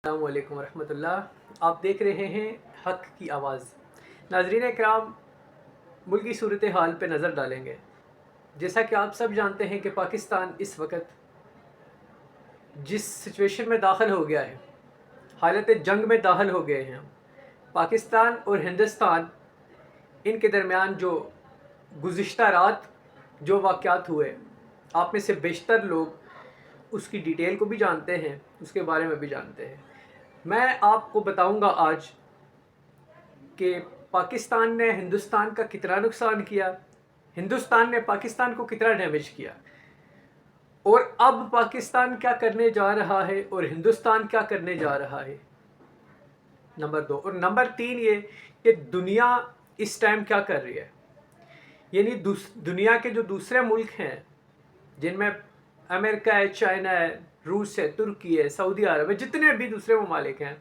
السلام علیکم ورحمۃ اللہ۔ آپ دیکھ رہے ہیں حق کی آواز۔ ناظرین اکرام، ملکی صورتحال پہ نظر ڈالیں گے۔ جیسا کہ آپ سب جانتے ہیں کہ پاکستان اس وقت جس سچویشن میں داخل ہو گیا ہے، حالت جنگ میں داخل ہو گئے ہیں ہم۔ پاکستان اور ہندوستان، ان کے درمیان جو گزشتہ رات جو واقعات ہوئے، آپ میں سے بیشتر لوگ اس کی ڈیٹیل کو بھی جانتے ہیں، اس کے بارے میں بھی جانتے ہیں۔ میں آپ کو بتاؤں گا آج کہ پاکستان نے ہندوستان کا کتنا نقصان کیا، ہندوستان نے پاکستان کو کتنا ڈیمیج کیا، اور اب پاکستان کیا کرنے جا رہا ہے اور ہندوستان کیا کرنے جا رہا ہے، نمبر 2۔ اور نمبر 3 یہ کہ دنیا اس ٹائم کیا کر رہی ہے، یعنی دنیا کے جو دوسرے ملک ہیں جن میں امریکہ ہے، چائنا ہے، روس ہے، ترکی ہے، سعودی عرب ہے، جتنے بھی دوسرے ممالک ہیں،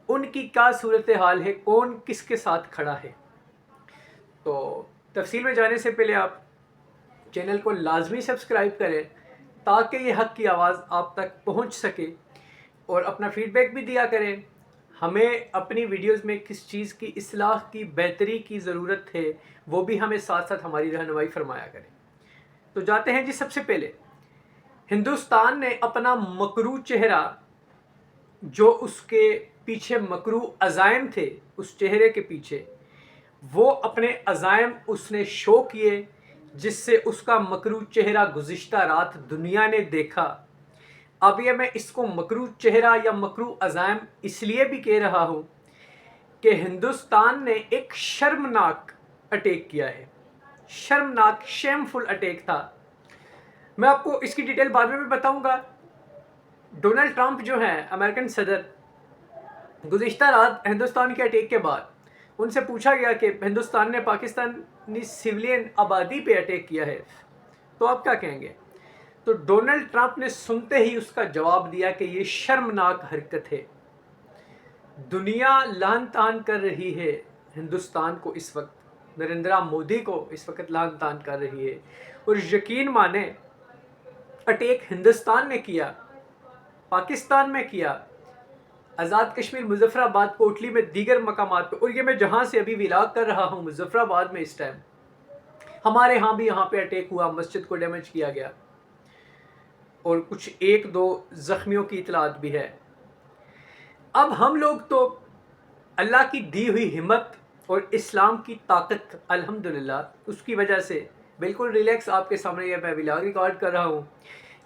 ان کی کیا صورتحال ہے، کون کس کے ساتھ کھڑا ہے۔ تو تفصیل میں جانے سے پہلے آپ چینل کو لازمی سبسکرائب کریں تاکہ یہ حق کی آواز آپ تک پہنچ سکے، اور اپنا فیڈ بیک بھی دیا کریں۔ ہمیں اپنی ویڈیوز میں کس چیز کی اصلاح کی، بہتری کی ضرورت ہے، وہ بھی ہمیں ساتھ ساتھ ہماری رہنمائی فرمایا کریں۔ تو جاتے ہیں جی۔ سب سے پہلے ہندوستان نے اپنا مکروہ چہرہ، جو اس کے پیچھے مکروہ عزائم تھے، اس چہرے کے پیچھے وہ اپنے عزائم اس نے شو کیے، جس سے اس کا مکروہ چہرہ گزشتہ رات دنیا نے دیکھا۔ اب یہ میں اس کو مکروہ چہرہ یا مکروہ عزائم اس لیے بھی کہہ رہا ہوں کہ ہندوستان نے ایک شرمناک اٹیک کیا ہے، شرمناک شیمفل اٹیک تھا۔ میں آپ کو اس کی ڈیٹیل بعد میں بھی بتاؤں گا۔ ڈونلڈ ٹرمپ جو ہیں امریکن صدر، گزشتہ رات ہندوستان کے اٹیک کے بعد ان سے پوچھا گیا کہ ہندوستان نے پاکستانی سویلین آبادی پہ اٹیک کیا ہے، تو آپ کیا کہیں گے؟ تو ڈونلڈ ٹرمپ نے سنتے ہی اس کا جواب دیا کہ یہ شرمناک حرکت ہے۔ دنیا لعن طعن کر رہی ہے ہندوستان کو اس وقت، نریندرا مودی کو اس وقت لعن طعن کر رہی ہے، اور یقین مانیں اٹیک ہندوستان نے کیا، پاکستان میں کیا، آزاد کشمیر، مظفر آباد، کوٹلی میں، دیگر مقامات پہ، اور یہ میں جہاں سے ابھی ولاگ کر رہا ہوں مظفر آباد میں اس ٹائم، ہمارے ہاں بھی یہاں پہ اٹیک ہوا، مسجد کو ڈیمیج کیا گیا، اور کچھ 1-2 زخمیوں کی اطلاعات بھی ہے۔ اب ہم لوگ تو اللہ کی دی ہوئی ہمت اور اسلام کی طاقت، الحمدللہ اس کی وجہ سے بالکل ریلیکس آپ کے سامنے یہ میں ولاگ ریکارڈ کر رہا ہوں۔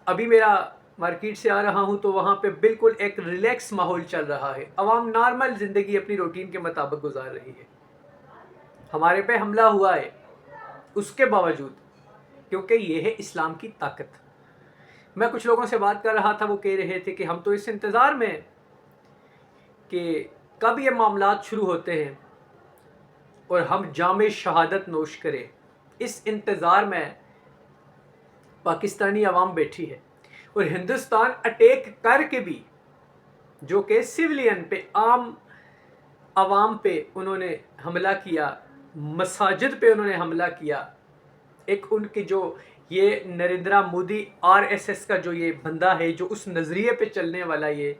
ابھی میرا مارکیٹ سے آ رہا ہوں تو وہاں پہ بالکل ایک ریلیکس ماحول چل رہا ہے، عوام نارمل زندگی اپنی روٹین کے مطابق گزار رہی ہے۔ ہمارے پہ حملہ ہوا ہے اس کے باوجود، کیونکہ یہ ہے اسلام کی طاقت۔ میں کچھ لوگوں سے بات کر رہا تھا، وہ کہہ رہے تھے کہ ہم تو اس انتظار میں ہیں کہ کب یہ معاملات شروع ہوتے ہیں اور ہم جام شہادت نوش کریں، اس انتظار میں پاکستانی عوام بیٹھی ہے۔ اور ہندوستان اٹیک کر کے بھی، جو کہ سویلین پہ، عام عوام پہ انہوں نے حملہ کیا، مساجد پہ انہوں نے حملہ کیا، ایک ان کے جو یہ نریندرا مودی RSS کا جو یہ بندہ ہے، جو اس نظریے پہ چلنے والا یہ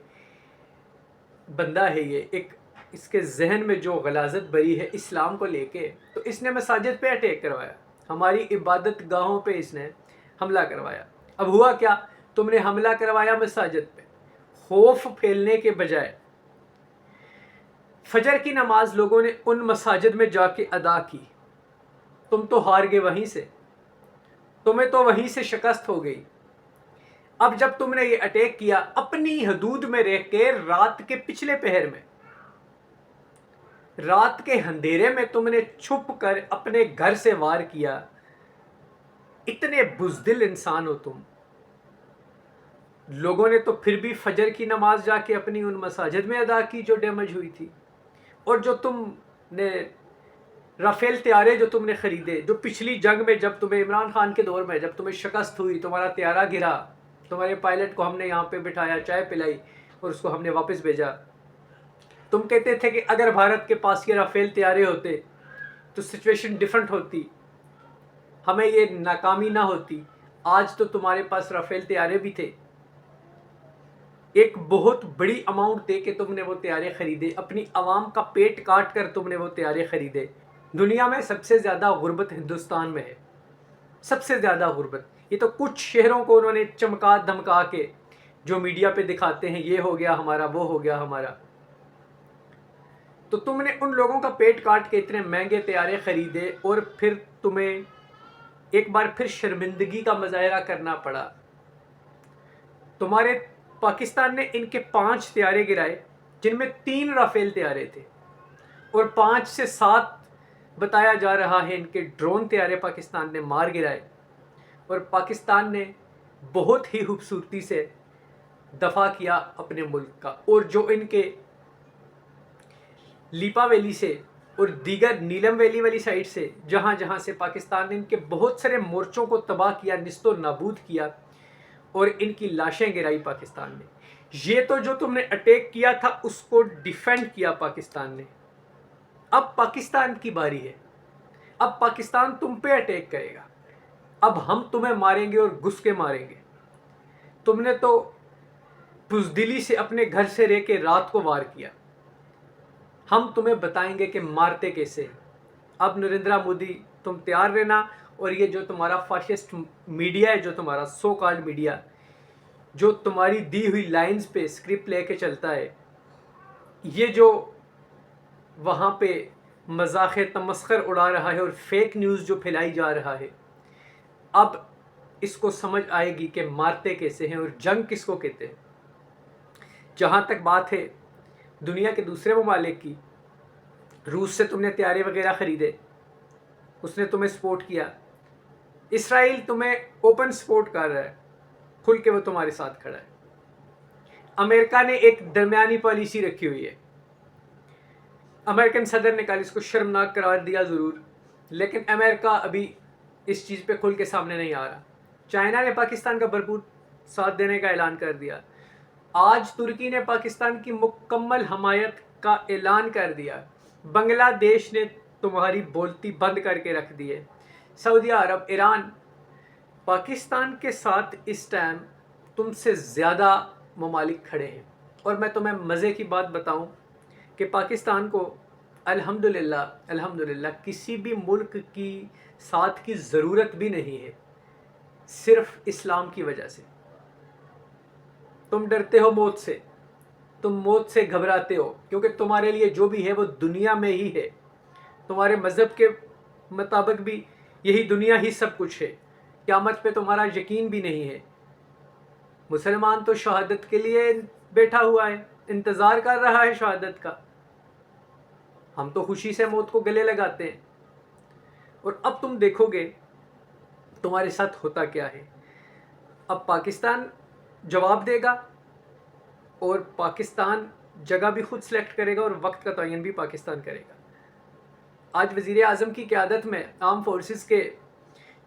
بندہ ہے، یہ ایک اس کے ذہن میں جو غلاظت بری ہے اسلام کو لے کے، تو اس نے مساجد پہ اٹیک کروایا، ہماری عبادت گاہوں پہ اس نے حملہ کروایا۔ اب ہوا کیا؟ تم نے حملہ کروایا مساجد پہ، خوف پھیلنے کے بجائے فجر کی نماز لوگوں نے ان مساجد میں جا کے ادا کی، تم تو ہار گئے وہیں سے، تمہیں تو وہیں سے شکست ہو گئی۔ اب جب تم نے یہ اٹیک کیا اپنی حدود میں رہ کے، رات کے پچھلے پہر میں، رات کے اندھیرے میں تم نے چھپ کر اپنے گھر سے وار کیا، اتنے بزدل انسان ہو تم۔ لوگوں نے تو پھر بھی فجر کی نماز جا کے اپنی ان مساجد میں ادا کی جو ڈیمیج ہوئی تھی، اور جو تم نے رافیل طیارے جو تم نے خریدے، جو پچھلی جنگ میں جب تمہیں عمران خان کے دور میں جب تمہیں شکست ہوئی، تمہارا طیارہ گرا، تمہارے پائلٹ کو ہم نے یہاں پہ بٹھایا، چائے پلائی اور اس کو ہم نے واپس بھیجا، تم کہتے تھے کہ اگر بھارت کے پاس یہ رافیل طیارے ہوتے تو سچویشن ڈیفرنٹ ہوتی، ہمیں یہ ناکامی نہ ہوتی۔ آج تو تمہارے پاس رافیل طیارے بھی تھے، ایک بہت بڑی اماؤنٹ دے کے تم نے وہ طیارے خریدے، اپنی عوام کا پیٹ کاٹ کر تم نے وہ طیارے خریدے۔ دنیا میں سب سے زیادہ غربت ہندوستان میں ہے، سب سے زیادہ غربت۔ یہ تو کچھ شہروں کو انہوں نے چمکا دھمکا کے جو میڈیا پہ دکھاتے ہیں، یہ ہو گیا ہمارا، وہ ہو گیا ہمارا۔ تو تم نے ان لوگوں کا پیٹ کاٹ کے اتنے مہنگے طیارے خریدے، اور پھر تمہیں ایک بار پھر شرمندگی کا مظاہرہ کرنا پڑا۔ تمہارے پاکستان نے ان کے 5 طیارے گرائے، جن میں 3 رافیل طیارے تھے، اور 5 سے 7 بتایا جا رہا ہے ان کے ڈرون طیارے پاکستان نے مار گرائے، اور پاکستان نے بہت ہی خوبصورتی سے دفاع کیا اپنے ملک کا۔ اور جو ان کے لیپا ویلی سے اور دیگر نیلم ویلی والی سائڈ سے جہاں جہاں سے پاکستان نے ان کے بہت سارے مورچوں کو تباہ کیا، نیست و نابود کیا، اور ان کی لاشیں گرائی پاکستان نے۔ یہ تو جو تم نے اٹیک کیا تھا اس کو ڈیفینڈ کیا پاکستان نے۔ اب پاکستان کی باری ہے، اب پاکستان تم پہ اٹیک کرے گا، اب ہم تمہیں ماریں گے اور گھس کے ماریں گے۔ تم نے تو بزدلی سے اپنے گھر سے رہ کے رات کو وار کیا، ہم تمہیں بتائیں گے کہ مارتے کیسے۔ اب نریندرا مودی تم تیار رہنا، اور یہ جو تمہارا فاشسٹ میڈیا ہے، جو تمہارا سو کالڈ میڈیا، جو تمہاری دی ہوئی لائنز پہ اسکرپٹ لے کے چلتا ہے، یہ جو وہاں پہ مذاق تمسخر اڑا رہا ہے اور فیک نیوز جو پھیلائی جا رہا ہے، اب اس کو سمجھ آئے گی کہ مارتے کیسے ہیں اور جنگ کس کو کہتے ہیں۔ جہاں تک بات ہے دنیا کے دوسرے ممالک کی، روس سے تم نے طیارے وغیرہ خریدے، اس نے تمہیں سپورٹ کیا۔ اسرائیل تمہیں اوپن سپورٹ کر رہا ہے، کھل کے وہ تمہارے ساتھ کھڑا ہے۔ امریکہ نے ایک درمیانی پالیسی رکھی ہوئی ہے۔ امریکن صدر نے کل اس کو شرمناک قرار دیا ضرور، لیکن امریکہ ابھی اس چیز پہ کھل کے سامنے نہیں آ رہا۔ چائنا نے پاکستان کا بھرپور ساتھ دینے کا اعلان کر دیا۔ آج ترکی نے پاکستان کی مکمل حمایت کا اعلان کر دیا۔ بنگلہ دیش نے تمہاری بولتی بند کر کے رکھ دی ہے۔ سعودی عرب، ایران پاکستان کے ساتھ اس ٹائم تم سے زیادہ ممالک کھڑے ہیں۔ اور میں تمہیں مزے کی بات بتاؤں کہ پاکستان کو الحمدللہ کسی بھی ملک کی ساتھ کی ضرورت بھی نہیں ہے، صرف اسلام کی وجہ سے۔ تم ڈرتے ہو موت سے، تم موت سے گھبراتے ہو، کیونکہ تمہارے لیے جو بھی ہے وہ دنیا میں ہی ہے۔ تمہارے مذہب کے مطابق بھی یہی دنیا ہی سب کچھ ہے، قیامت پہ تمہارا یقین بھی نہیں ہے۔ مسلمان تو شہادت کے لیے بیٹھا ہوا ہے، انتظار کر رہا ہے شہادت کا۔ ہم تو خوشی سے موت کو گلے لگاتے ہیں۔ اور اب تم دیکھو گے تمہارے ساتھ ہوتا کیا ہے۔ اب پاکستان جواب دے گا، اور پاکستان جگہ بھی خود سلیکٹ کرے گا، اور وقت کا تعین بھی پاکستان کرے گا۔ آج وزیر اعظم کی قیادت میں آرم فورسز کے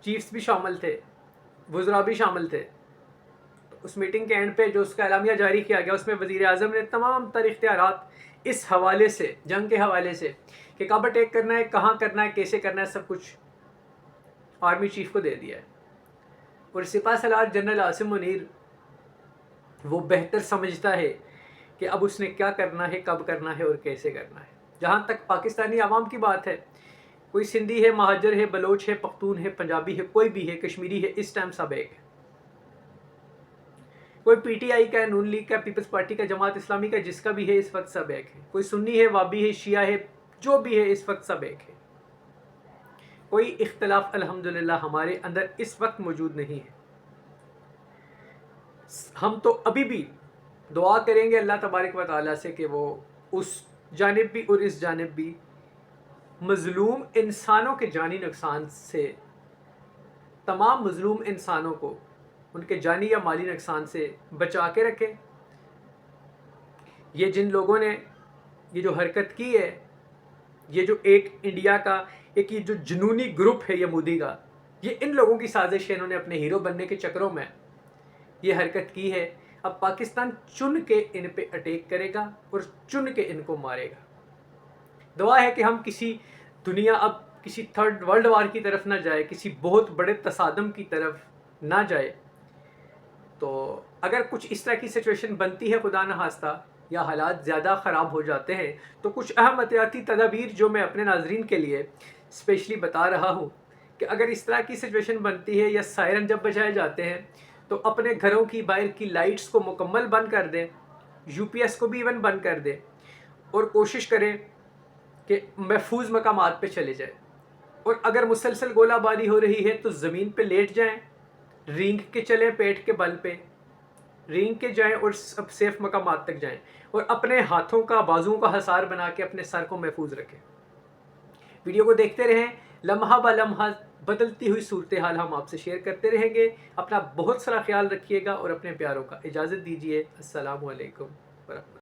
چیفز بھی شامل تھے، وزراء بھی شامل تھے۔ اس میٹنگ کے اینڈ پہ جو اس کا اعلامیہ جاری کیا گیا، اس میں وزیر اعظم نے تمام تر اختیارات اس حوالے سے، جنگ کے حوالے سے، کہ کب اٹیک کرنا ہے، کہاں کرنا ہے، کیسے کرنا ہے، سب کچھ آرمی چیف کو دے دیا ہے۔ اور سپاہ سالار جنرل عاصم منیر وہ بہتر سمجھتا ہے کہ اب اس نے کیا کرنا ہے، کب کرنا ہے اور کیسے کرنا ہے۔ جہاں تک پاکستانی عوام کی بات ہے، کوئی سندھی ہے، مہاجر ہے، بلوچ ہے، پختون ہے، پنجابی ہے، کوئی بھی ہے، کشمیری ہے، اس ٹائم سب ایک ہے۔ کوئی پی ٹی آئی کا ہے، نون لیگ کا، پیپلز پارٹی کا، جماعت اسلامی کا، جس کا بھی ہے، اس وقت سب ایک ہے۔ کوئی سنی ہے، وابی ہے، شیعہ ہے، جو بھی ہے، اس وقت سب ایک ہے۔ کوئی اختلاف الحمدللہ ہمارے اندر اس وقت موجود نہیں ہے۔ ہم تو ابھی بھی دعا کریں گے اللہ تبارک و تعالیٰ سے کہ وہ اس جانب بھی اور اس جانب بھی مظلوم انسانوں کے جانی نقصان سے، تمام مظلوم انسانوں کو ان کے جانی یا مالی نقصان سے بچا کے رکھے۔ یہ جن لوگوں نے یہ جو حرکت کی ہے، یہ جو ایک انڈیا کا ایک یہ جو جنونی گروپ ہے یہ مودی کا، یہ ان لوگوں کی سازش ہے، انہوں نے اپنے ہیرو بننے کے چکروں میں یہ حرکت کی ہے۔ اب پاکستان چن کے ان پہ اٹیک کرے گا اور چن کے ان کو مارے گا۔ دعا ہے کہ ہم دنیا اب کسی تھرڈ ورلڈ وار کی طرف نہ جائے، کسی بہت بڑے تصادم کی طرف نہ جائے۔ تو اگر کچھ اس طرح کی سچویشن بنتی ہے خدا نخواستہ یا حالات زیادہ خراب ہو جاتے ہیں تو کچھ اہم احتیاطی تدابیر جو میں اپنے ناظرین کے لیے اسپیشلی بتا رہا ہوں کہ اگر اس طرح کی سچویشن بنتی ہے یا سائرن جب بجائے جاتے ہیں تو اپنے گھروں کی باہر کی لائٹس کو مکمل بند کر دیں، یو پی ایس کو بھی ایون بند کر دیں، اور کوشش کریں کہ محفوظ مقامات پہ چلے جائیں۔ اور اگر مسلسل گولہ باری ہو رہی ہے تو زمین پہ لیٹ جائیں، رینگ کے چلیں پیٹ کے بل پہ، رینگ کے جائیں اور سب سیف مقامات تک جائیں، اور اپنے ہاتھوں کا بازوؤں کا حصار بنا کے اپنے سر کو محفوظ رکھیں۔ ویڈیو کو دیکھتے رہیں، لمحہ بہ لمحہ بدلتی ہوئی صورتحال ہم آپ سے شیئر کرتے رہیں گے۔ اپنا بہت سارا خیال رکھیے گا اور اپنے پیاروں کا اجازت دیجیے۔ السلام علیکم ورحمۃ اللہ۔